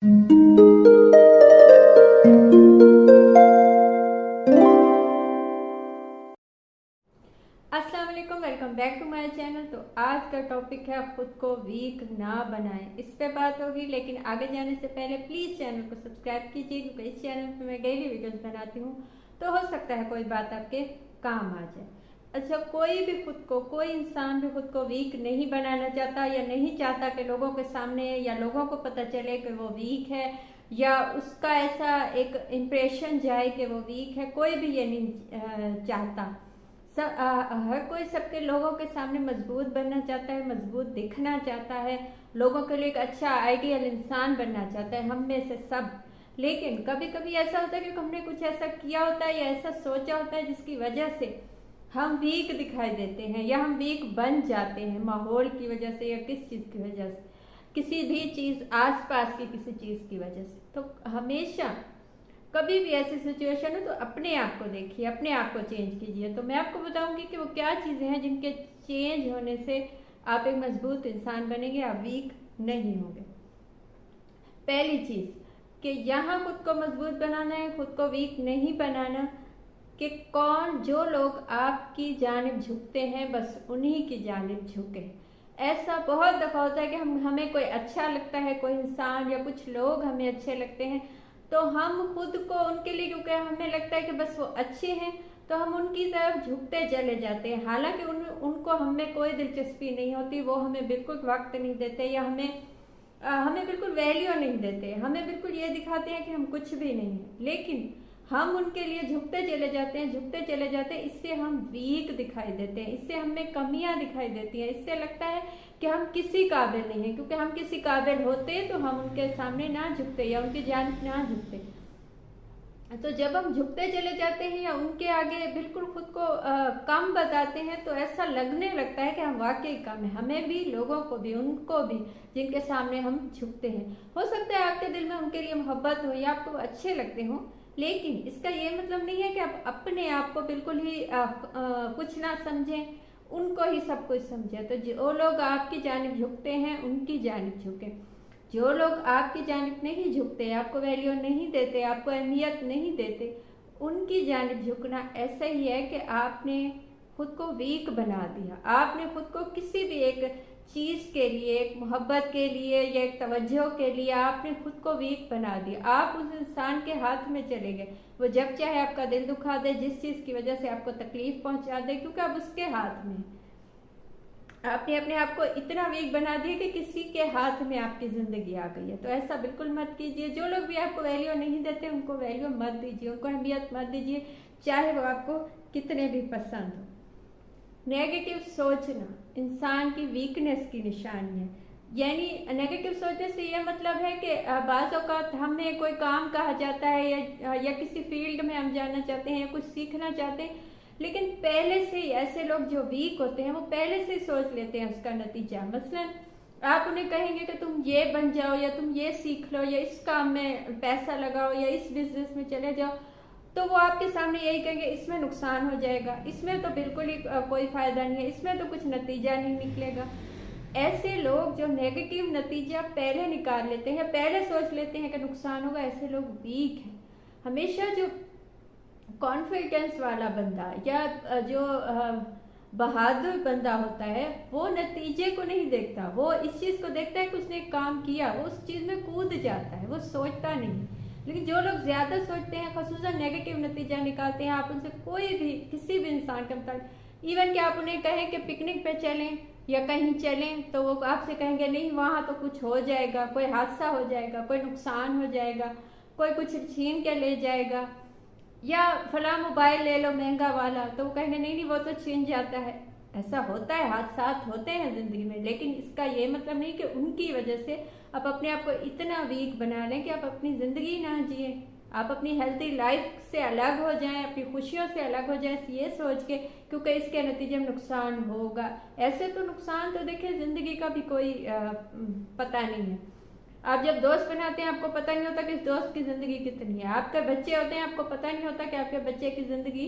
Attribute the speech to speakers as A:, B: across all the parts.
A: अस्सलाम वालेकुम, welcome back to my channel. तो आज का टॉपिक है खुद को वीक ना बनाएं। इस पे बात होगी, लेकिन आगे जाने से पहले प्लीज़ चैनल को सब्सक्राइब कीजिए, क्योंकि इस चैनल पे मैं डेली वीडियोस बनाती हूँ, तो हो सकता है कोई बात आपके काम आ जाए। अच्छा, कोई इंसान भी खुद को वीक नहीं बनाना चाहता या नहीं चाहता कि लोगों के सामने या लोगों को पता चले कि वो वीक है, या उसका ऐसा एक इम्प्रेशन जाए कि वो वीक है। कोई भी ये नहीं चाहता। हर कोई सबके लोगों के सामने मजबूत बनना चाहता है, मजबूत दिखना चाहता है, लोगों के लिए एक अच्छा आइडियल इंसान बनना चाहता है, हम में से सब। लेकिन कभी कभी ऐसा होता है कि हमने कुछ ऐसा किया होता है या ऐसा सोचा होता है जिसकी वजह से हम वीक दिखाई देते हैं, या हम वीक बन जाते हैं माहौल की वजह से, या किस चीज़ की वजह से, किसी भी चीज़ आसपास की किसी चीज़ की वजह से। तो हमेशा कभी भी ऐसी सिचुएशन हो तो अपने आप को देखिए, अपने आप को चेंज कीजिए। तो मैं आपको बताऊंगी कि वो क्या चीज़ें हैं जिनके चेंज होने से आप एक मजबूत इंसान बनेंगे, आप वीक नहीं होंगे। पहली चीज़ कि यहाँ खुद को मजबूत बनाना है, खुद को वीक नहीं बनाना। कि जो लोग आपकी जानिब झुकते हैं, बस उन्हीं की जानिब झुके। ऐसा बहुत दफ़ा होता है कि हमें कोई अच्छा लगता है, कोई इंसान या कुछ लोग हमें अच्छे लगते हैं, तो हम खुद को उनके लिए, क्योंकि हमें लगता है कि बस वो अच्छे हैं, तो हम उनकी तरफ झुकते चले जाते हैं। हालांकि उनको हमें कोई दिलचस्पी नहीं होती, वो हमें बिल्कुल वक्त नहीं देते, या हमें बिल्कुल वैल्यू नहीं देते, हमें बिल्कुल ये दिखाते हैं कि हम कुछ भी नहीं हैं। लेकिन हम उनके लिए झुकते चले जाते हैं, झुकते चले जाते हैं। इससे हम वीक दिखाई देते हैं, इससे हमें कमियां दिखाई देती हैं, इससे लगता है कि हम किसी काबिल नहीं हैं। क्योंकि हम किसी काबिल होते तो हम उनके सामने ना झुकते या उनकी जानिब ना झुकते। तो जब हम झुकते चले जाते हैं या उनके आगे बिल्कुल खुद को कम बताते हैं, तो ऐसा लगने लगता है कि हम वाकई कम है, हमें भी, लोगों को भी, उनको भी जिनके सामने हम झुकते हैं। हो सकता है आपके दिल में उनके लिए मोहब्बत हो या आपको अच्छे लगते हों, लेकिन इसका ये मतलब नहीं है कि आप अपने आप को बिल्कुल ही कुछ ना समझें, उनको ही सब कुछ समझें। तो जो लोग आपकी जानिब झुकते हैं उनकी जानिब झुकें। जो लोग आपकी जानिब नहीं झुकते, आपको वैल्यू नहीं देते, आपको अहमियत नहीं देते, उनकी जानिब झुकना ऐसा ही है कि आपने खुद को वीक बना दिया। आपने खुद को किसी भी एक चीज़ के लिए, एक मोहब्बत के लिए या एक तवज्जो के लिए आपने खुद को वीक बना दिया। आप उस इंसान के हाथ में चले गए, वो जब चाहे आपका दिल दुखा दे, जिस चीज़ की वजह से आपको तकलीफ पहुंचा दे, क्योंकि आप उसके हाथ में। आपने अपने आप को इतना वीक बना दिया कि किसी के हाथ में आपकी ज़िंदगी आ गई है। तो ऐसा बिल्कुल मत कीजिए। जो लोग भी आपको वैल्यू नहीं देते उनको वैल्यू मत दीजिए, उनको अहमियत मत दीजिए, चाहे वो आपको कितने भी पसंद हो। नेगेटिव सोचना इंसान की वीकनेस की निशानी है। यानी नेगेटिव सोचने से यह मतलब है कि बाज़ औक़ात हमें कोई काम कहा जाता है या किसी फील्ड में हम जाना चाहते हैं या कुछ सीखना चाहते हैं, लेकिन पहले से ही ऐसे लोग जो वीक होते हैं वो पहले से ही सोच लेते हैं उसका नतीजा। मसलन आप उन्हें कहेंगे कि तुम ये बन जाओ, या तुम ये सीख लो, या इस काम में पैसा लगाओ, या इस बिजनेस में चले जाओ, तो वो आपके सामने यही कहेंगे इसमें नुकसान हो जाएगा, इसमें तो बिल्कुल ही कोई फ़ायदा नहीं है, इसमें तो कुछ नतीजा नहीं निकलेगा। ऐसे लोग जो नेगेटिव नतीजा पहले निकाल लेते हैं, पहले सोच लेते हैं कि नुकसान होगा, ऐसे लोग वीक हैं। हमेशा जो कॉन्फिडेंस वाला बंदा या जो बहादुर बंदा होता है, वो नतीजे को नहीं देखता, वो इस चीज़ को देखता है कि उसने एक काम किया, वो उस चीज़ में कूद जाता है, वो सोचता नहीं। लेकिन जो लोग ज़्यादा सोचते हैं, ख़ुसूसन नेगेटिव नतीजा निकालते हैं, आप उनसे कोई भी, किसी भी इंसान के मतलब, इवन कि आप उन्हें कहें कि पिकनिक पे चलें या कहीं चलें, तो वो आपसे कहेंगे नहीं, वहाँ तो कुछ हो जाएगा, कोई हादसा हो जाएगा, कोई नुकसान हो जाएगा, कोई कुछ छीन के ले जाएगा, या फला मोबाइल ले लो महंगा वाला, तो वो कहेंगे नहीं नहीं वो तो छीन जाता है। ऐसा होता है, हादसात होते हैं ज़िंदगी में, लेकिन इसका ये मतलब नहीं कि उनकी वजह से आप अपने आप को इतना वीक बना लें कि आप अपनी ज़िंदगी ना जिए, आप अपनी हेल्थी लाइफ से अलग हो जाएं, अपनी खुशियों से अलग हो जाएं, ये सोच के, क्योंकि इसके नतीजे में नुकसान होगा। ऐसे तो नुकसान तो देखिए ज़िंदगी का भी कोई पता नहीं है। आप जब दोस्त बनाते हैं आपको पता नहीं होता कि इस दोस्त की ज़िंदगी कितनी है। आपके बच्चे होते हैं आपको पता नहीं होता कि आपके बच्चे की ज़िंदगी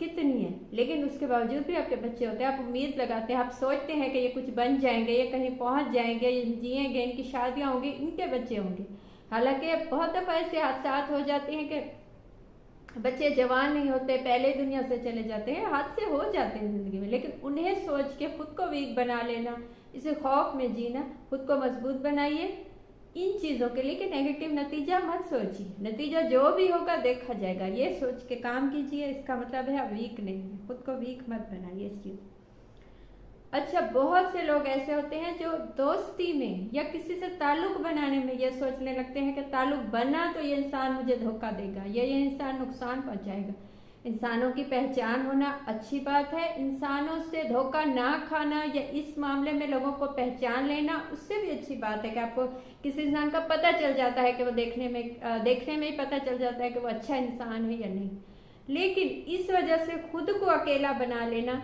A: कितनी है, लेकिन उसके बावजूद भी आपके बच्चे होते हैं, आप उम्मीद लगाते हैं, आप सोचते हैं कि ये कुछ बन जाएंगे, ये कहीं पहुंच जाएंगे, ये जिएंगे, इनकी शादियां होंगी, इनके बच्चे होंगे। हालांकि बहुत दफा ऐसे हादसा हो जाते हैं कि बच्चे जवान नहीं होते, पहले दुनिया से चले जाते हैं, हादसे हो जाते हैं जिंदगी में, लेकिन उन्हें सोच के खुद को वीक बना लेना, इसे खौफ में जीना, खुद को मजबूत बनाइए इन चीज़ों के लिए कि नेगेटिव नतीजा मत सोचिए, नतीजा जो भी होगा देखा जाएगा, ये सोच के काम कीजिए। इसका मतलब है आप वीक नहीं है, खुद को वीक मत बनाइए इस चीज़। अच्छा, बहुत से लोग ऐसे होते हैं जो दोस्ती में या किसी से ताल्लुक बनाने में ये सोचने लगते हैं कि ताल्लुक बना तो ये इंसान मुझे धोखा देगा या ये इंसान नुकसान पहुंचाएगा। इंसानों की पहचान होना अच्छी बात है, इंसानों से धोखा ना खाना या इस मामले में लोगों को पहचान लेना उससे भी अच्छी बात है कि आपको किसी इंसान का पता चल जाता है कि वो देखने में ही पता चल जाता है कि वो अच्छा इंसान है या नहीं। लेकिन इस वजह से खुद को अकेला बना लेना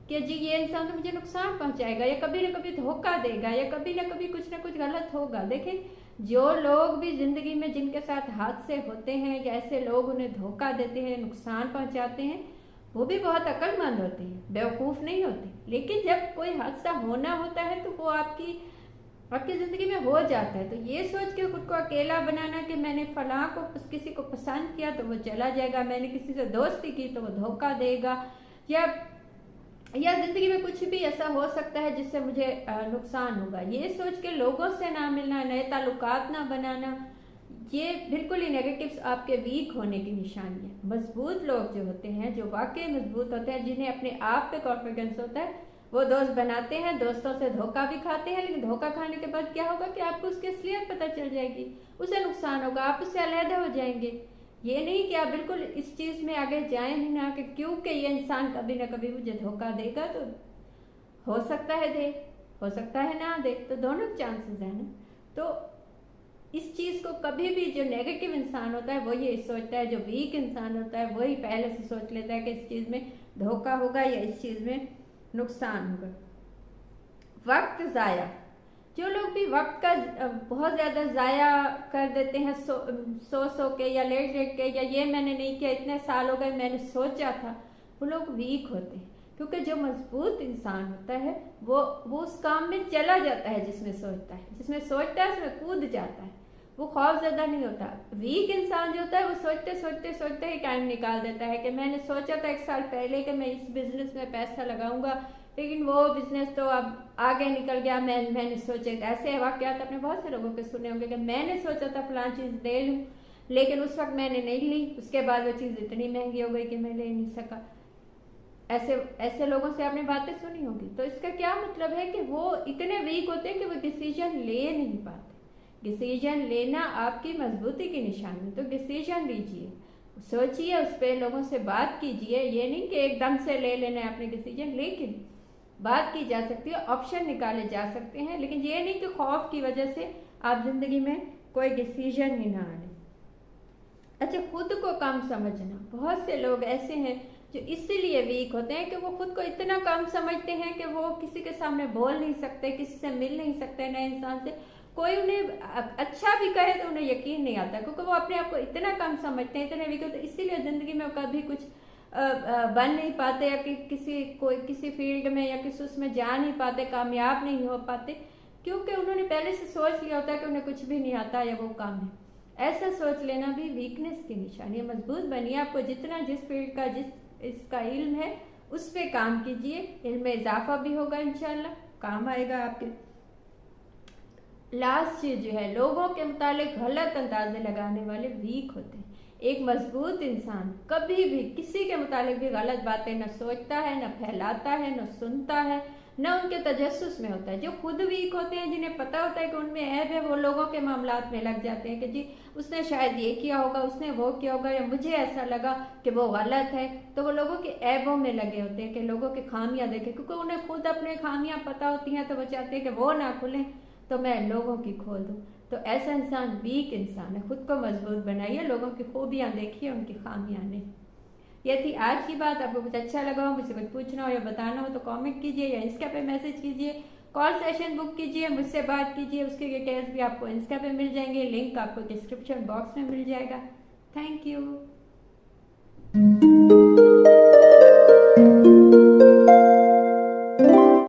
A: कि जी ये इंसान तो मुझे नुकसान पहुंचाएगा या कभी ना कभी धोखा देगा या कभी ना कभी कुछ ना कुछ गलत होगा। देखें, जो लोग भी जिंदगी में जिनके साथ हादसे होते हैं या ऐसे लोग उन्हें धोखा देते हैं, नुकसान पहुंचाते हैं, वो भी बहुत अक्लमंद होते हैं, बेवकूफ़ नहीं होते। लेकिन जब कोई हादसा होना होता है तो वो आपकी ज़िंदगी में हो जाता है। तो ये सोच के खुद को अकेला बनाना कि मैंने फलां को किसी को पसंद किया तो वो चला जाएगा, मैंने किसी से दोस्ती की तो वो धोखा देगा, या जिंदगी में कुछ भी ऐसा हो सकता है जिससे मुझे नुकसान होगा, ये सोच के लोगों से ना मिलना, नए ताल्लुकात ना बनाना, ये बिल्कुल ही नेगेटिव्स आपके वीक होने की निशानी है। मजबूत लोग जो होते हैं, जो वाकई मजबूत होते हैं, जिन्हें अपने आप पे कॉन्फिडेंस होता है, वो दोस्त बनाते हैं, दोस्तों से धोखा भी खाते हैं, लेकिन धोखा खाने के बाद क्या होगा कि आपको उसकी असलियत पता चल जाएगी, उसे नुकसान होगा, आप उससे अलहदा हो जाएंगे। ये नहीं कि आप बिल्कुल इस चीज़ में आगे जाएं ही ना कि क्योंकि ये इंसान कभी ना कभी मुझे धोखा देगा, तो हो सकता है दे, हो सकता है ना दे, तो दोनों चांसेस हैं ना। तो इस चीज़ को कभी भी जो नेगेटिव इंसान होता है वो ये सोचता है, जो वीक इंसान होता है वही पहले से सोच लेता है कि इस चीज़ में धोखा होगा या इस चीज़ में नुकसान होगा। वक्त ज़ाया, जो लोग भी वक्त का बहुत ज़्यादा ज़ाया कर देते हैं सो के या लेट के, या ये मैंने नहीं किया, इतने साल हो गए मैंने सोचा था, वो लोग वीक होते हैं। क्योंकि जो मजबूत इंसान होता है वो उस काम में चला जाता है जिसमें सोचता है उसमें कूद जाता है, वो खौफ ज़्यादा नहीं होता। वीक इंसान जो होता है वो सोचते ही टाइम निकाल देता है कि मैंने सोचा था 1 साल पहले कि मैं इस बिज़नेस में पैसा लगाऊंगा, लेकिन वो बिजनेस तो अब आगे निकल गया, मैंने सोचे। ऐसे वाक़यात आपने बहुत से लोगों के सुने होंगे कि मैंने सोचा था फलां चीज़ ले लूँ, लेकिन उस वक्त मैंने नहीं ली, उसके बाद वो चीज़ इतनी महंगी हो गई कि मैं ले नहीं सका। ऐसे लोगों से आपने बातें सुनी होगी। तो इसका क्या मतलब है कि वो इतने वीक होते हैं कि वो डिसीजन ले नहीं पाते। डिसीजन लेना आपकी मजबूती की निशानी, तो डिसीजन लीजिए, सोचिए, उस पर लोगों से बात कीजिए। ये नहीं कि एकदम से ले लेना है आपने डिसीजन, लेकिन बात की जा सकती है, ऑप्शन निकाले जा सकते हैं, लेकिन ये नहीं कि खौफ की वजह से आप जिंदगी में कोई डिसीजन ही ना आने। अच्छा, खुद को कम समझना, बहुत से लोग ऐसे हैं जो इसीलिए वीक होते हैं कि वो खुद को इतना कम समझते हैं कि वो किसी के सामने बोल नहीं सकते, किसी से मिल नहीं सकते, नए इंसान से कोई उन्हें अच्छा भी कहे तो उन्हें यकीन नहीं आता, क्योंकि वो अपने आप को इतना कम समझते हैं, इतने वीक होते हैं। इसीलिए ज़िंदगी में कभी कुछ बन नहीं पाते, या कि किसी फील्ड में या किसी उसमें जा नहीं पाते, कामयाब नहीं हो पाते, क्योंकि उन्होंने पहले से सोच लिया होता है कि उन्हें कुछ भी नहीं आता या वो काम है। ऐसा सोच लेना भी वीकनेस की निशानी है। मजबूत बनिए, आपको जितना जिस फील्ड का इसका इल्म है उस पर काम कीजिए, इल्म में इजाफा भी होगा, इंशाल्लाह काम आएगा आपके। लास्ट चीज जो है, लोगों के मुतालिक गलत अंदाजे लगाने वाले वीक होते हैं। एक मजबूत इंसान कभी भी किसी के मुतालिक भी गलत बातें न सोचता है, न फैलाता है, न सुनता है, न उनके तजस्सुस में होता है। जो खुद वीक होते हैं, जिन्हें पता होता है कि उनमें ऐब है, वो लोगों के मामलात में लग जाते हैं कि जी उसने शायद ये किया होगा, उसने वो किया होगा, या मुझे ऐसा लगा कि वो गलत है, तो वो लोगों के ऐबों में लगे होते हैं कि लोगों की खामियां देखें, क्योंकि उन्हें खुद अपने खामियां पता होती हैं, तो वो चाहते हैं कि वो ना खुलें तो मैं लोगों की खोल दूँ। तो ऐसा इंसान वीक इंसान है। खुद को मजबूत बनाइए, लोगों की खूबियाँ देखिए, उनकी खामियाँ नहीं। ये थी आज की बात। आपको कुछ अच्छा लगा हो, मुझसे कुछ पूछना हो या बताना हो तो कमेंट कीजिए या इंस्टा पे मैसेज कीजिए, कॉल सेशन बुक कीजिए, मुझसे बात कीजिए। उसके डिटेल्स भी आपको इंस्टा पे मिल जाएंगे, लिंक आपको डिस्क्रिप्शन बॉक्स में मिल जाएगा। Thank you.